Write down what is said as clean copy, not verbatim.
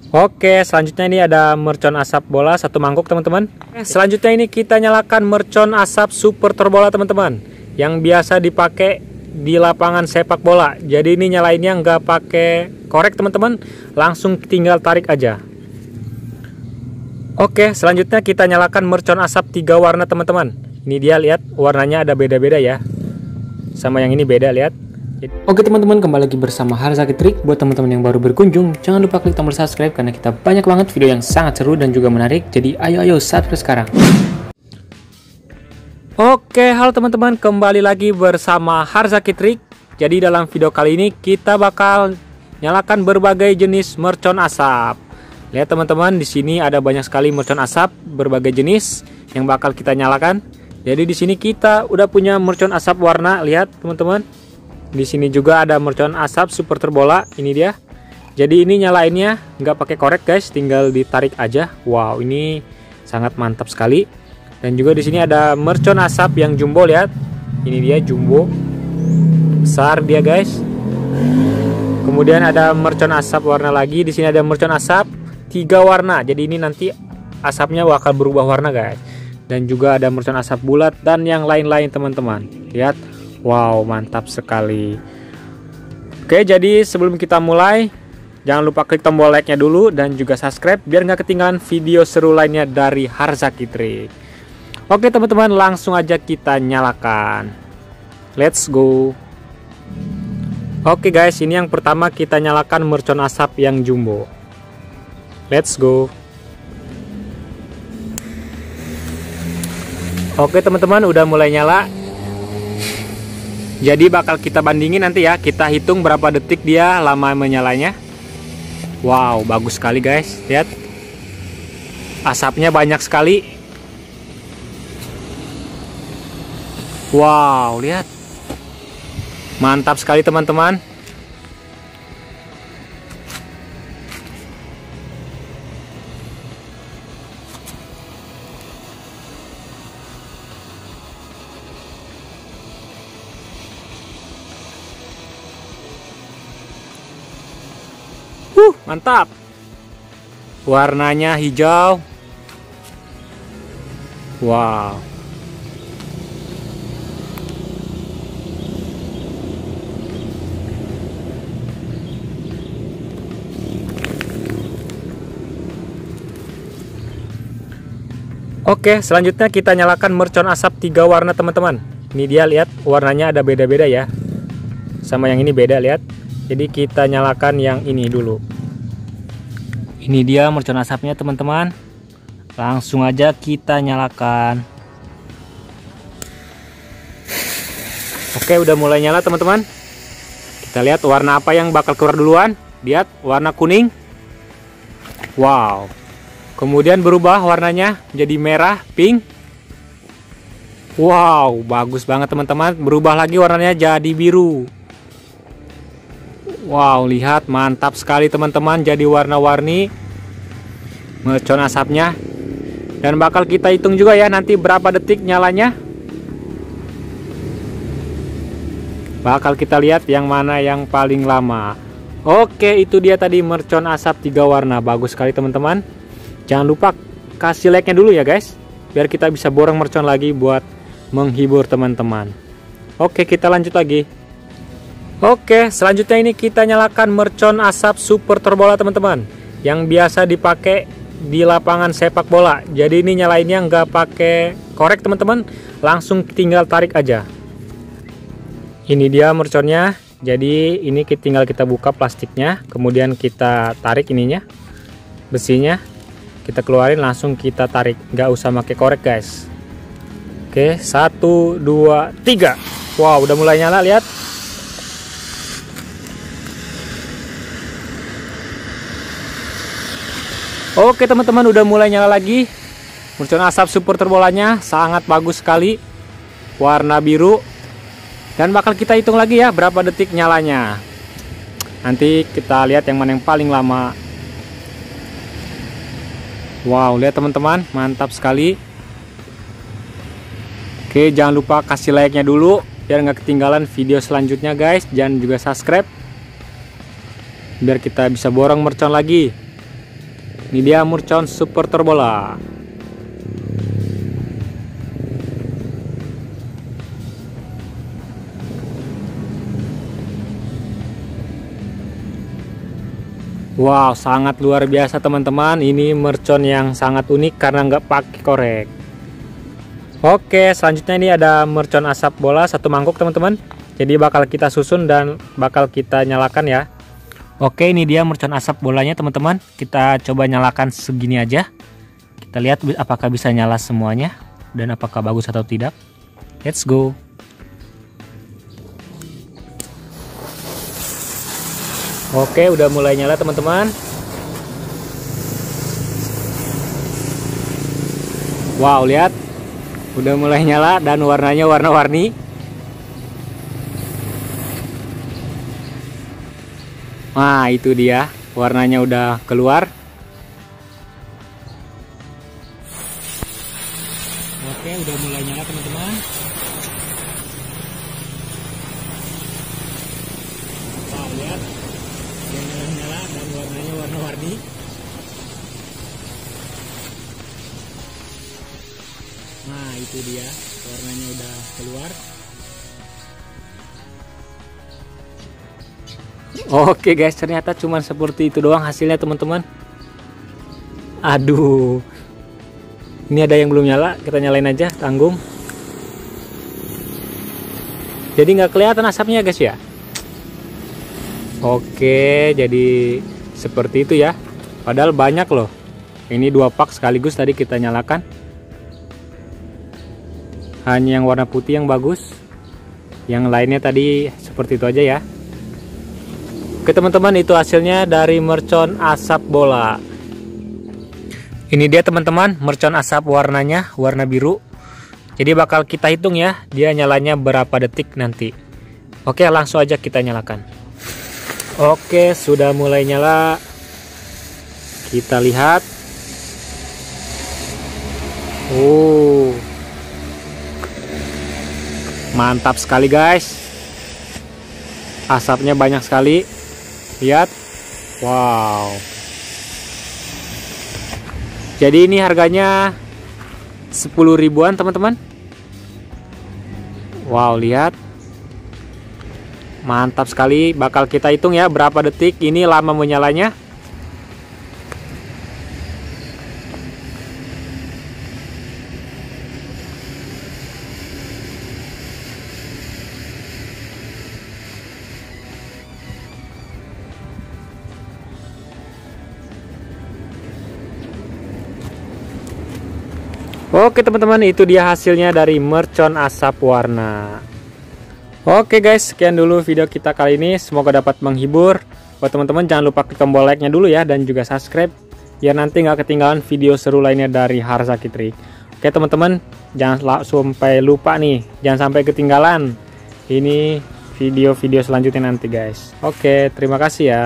Oke, selanjutnya ini ada mercon asap bola 1 mangkuk teman-teman. Selanjutnya ini kita nyalakan mercon asap super terbola teman-teman, yang biasa dipakai di lapangan sepak bola. Jadi ini nyalainnya nggak pakai korek teman-teman, langsung tinggal tarik aja. Oke, selanjutnya kita nyalakan mercon asap 3 warna teman-teman. Ini dia, lihat warnanya ada beda-beda ya, sama yang ini beda, lihat. Oke teman-teman, kembali lagi bersama Harzaki Trik. Buat teman-teman yang baru berkunjung, jangan lupa klik tombol subscribe karena kita banyak banget video yang sangat seru dan juga menarik. Jadi ayo subscribe sekarang. Oke, halo teman-teman, kembali lagi bersama Harzaki Trik. Jadi dalam video kali ini kita bakal nyalakan berbagai jenis mercon asap. Lihat teman-teman, di sini ada banyak sekali mercon asap berbagai jenis yang bakal kita nyalakan. Jadi di sini kita udah punya mercon asap warna, lihat teman-teman. Di sini juga ada mercon asap super terbola, ini dia. Jadi ini nyalainnya nggak pakai korek guys, tinggal ditarik aja. Wow, ini sangat mantap sekali. Dan juga di sini ada mercon asap yang jumbo, lihat. Ini dia jumbo, besar dia guys. Kemudian ada mercon asap warna lagi. Di sini ada mercon asap 3 warna. Jadi ini nanti asapnya bakal berubah warna guys. Dan juga ada mercon asap bulat dan yang lain-lain teman-teman. Lihat. Wow, mantap sekali. Oke, jadi sebelum kita mulai, jangan lupa klik tombol like-nya dulu dan juga subscribe biar nggak ketinggalan video seru lainnya dari Harzaki Trik. Oke teman-teman, langsung aja kita nyalakan. Let's go. Oke guys, ini yang pertama kita nyalakan mercon asap yang jumbo. Let's go. Oke teman-teman, udah mulai nyala. Jadi bakal kita bandingin nanti ya, kita hitung berapa detik dia lama menyalanya. Wow, bagus sekali guys, lihat. Asapnya banyak sekali. Wow, lihat. Mantap sekali teman-teman. Mantap. Warnanya hijau. Wow. Oke, selanjutnya kita nyalakan mercon asap 3 warna teman-teman. Ini dia, lihat warnanya ada beda-beda ya, sama yang ini beda, lihat. Jadi kita nyalakan yang ini dulu. Ini dia mercon asapnya teman-teman. Langsung aja kita nyalakan. Oke, udah mulai nyala teman-teman. Kita lihat warna apa yang bakal keluar duluan. Lihat, warna kuning. Wow. Kemudian berubah warnanya jadi merah, pink. Wow, bagus banget teman-teman. Berubah lagi warnanya jadi biru. Wow, lihat, mantap sekali teman-teman, jadi warna-warni mercon asapnya. Dan bakal kita hitung juga ya nanti berapa detik nyalanya. Bakal kita lihat yang mana yang paling lama. Oke, itu dia tadi mercon asap 3 warna. Bagus sekali teman-teman. Jangan lupa kasih like-nya dulu ya guys, biar kita bisa borong mercon lagi buat menghibur teman-teman. Oke, kita lanjut lagi. Oke, selanjutnya ini kita nyalakan mercon asap super terbola teman-teman, yang biasa dipakai di lapangan sepak bola. Jadi ini nyalainnya nggak pakai korek teman-teman, langsung tinggal tarik aja. Ini dia merconnya. Jadi ini tinggal kita buka plastiknya, kemudian kita tarik ininya, besinya kita keluarin, langsung kita tarik, nggak usah pakai korek guys. Oke, 1, 2, 3. Wow, udah mulai nyala, lihat. Oke teman-teman, udah mulai nyala lagi. Mercon asap super terbolanya sangat bagus sekali, warna biru. Dan bakal kita hitung lagi ya berapa detik nyalanya. Nanti kita lihat yang mana yang paling lama. Wow, lihat teman-teman, mantap sekali. Oke, jangan lupa kasih like-nya dulu biar nggak ketinggalan video selanjutnya guys. Dan juga subscribe biar kita bisa borong mercon lagi. Ini dia mercon super terbola. Wow, sangat luar biasa teman-teman. Ini mercon yang sangat unik karena nggak pakai korek. Oke, selanjutnya ini ada mercon asap bola satu mangkuk teman-teman. Jadi bakal kita susun dan bakal kita nyalakan ya. Oke, ini dia mercon asap bolanya teman-teman. Kita coba nyalakan segini aja. Kita lihat apakah bisa nyala semuanya dan apakah bagus atau tidak. Let's go. Oke, udah mulai nyala teman-teman. Wow, lihat. Udah mulai nyala dan warnanya warna-warni. Nah, itu dia. Warnanya udah keluar. Oke, udah mulai nyala teman-teman. Wow, lihat. Yang nyala dan warnanya warna-warni. Nah, itu dia, warnanya udah keluar. Oke guys, ternyata cuma seperti itu doang hasilnya teman-teman. Aduh, ini ada yang belum nyala, kita nyalain aja, tanggung. Jadi nggak kelihatan asapnya guys ya. Oke, jadi seperti itu ya. Padahal banyak loh. Ini 2 pak sekaligus tadi kita nyalakan. Hanya yang warna putih yang bagus. Yang lainnya tadi seperti itu aja ya. Oke teman-teman, itu hasilnya dari mercon asap bola. Ini dia teman-teman, mercon asap warnanya, warna biru. Jadi bakal kita hitung ya, dia nyalanya berapa detik nanti. Oke, langsung aja kita nyalakan. Oke, sudah mulai nyala. Kita lihat. Mantap sekali guys. Asapnya banyak sekali. Lihat. Wow. Jadi ini harganya 10 ribuan teman-teman. Wow, lihat. Mantap sekali. Bakal kita hitung ya berapa detik ini lama menyalanya. Oke teman-teman, itu dia hasilnya dari mercon asap warna. Oke guys, sekian dulu video kita kali ini. Semoga dapat menghibur. Buat teman-teman jangan lupa klik tombol like-nya dulu ya, dan juga subscribe biar nanti nggak ketinggalan video seru lainnya dari Harzaki Trik. Oke teman-teman, jangan sampai lupa nih, jangan sampai ketinggalan ini video-video selanjutnya nanti guys. Oke, terima kasih ya.